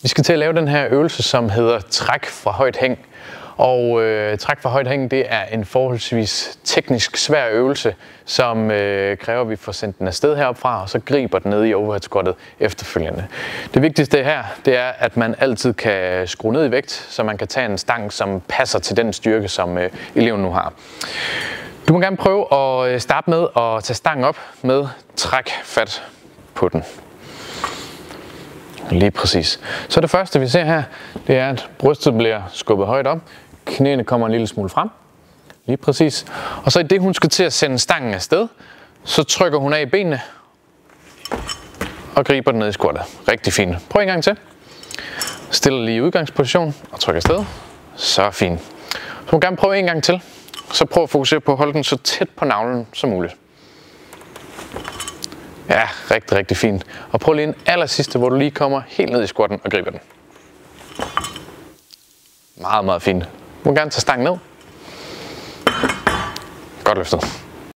Vi skal til at lave den her øvelse, som hedder træk fra højt hæng. Og træk fra højt hæng, det er en forholdsvis teknisk svær øvelse, som kræver, at vi får sendt den afsted heroppe fra, og så griber den ned i overhead squattet efterfølgende. Det vigtigste her, det er, at man altid kan skrue ned i vægt, så man kan tage en stang, som passer til den styrke, som eleven nu har. Du må gerne prøve at starte med at tage stangen op med træk fat på den. Lige præcis. Så det første vi ser her, det er, at brystet bliver skubbet højt op. Knæene kommer en lille smule frem. Lige præcis. Og så i det hun skal til at sende stangen afsted, så trykker hun af i benene og griber den ned i squattet. Rigtig fint. Prøv en gang til. Stiller lige i udgangsposition og trykker afsted. Så fint. Så må gerne prøve en gang til. Så prøv at fokusere på at holde den så tæt på navlen som muligt. Ja, rigtig fint. Og prøv lige en allersidste, hvor du lige kommer helt ned i squatten og griber den. Meget fint. Du må gerne tage stangen ned. Godt løftet.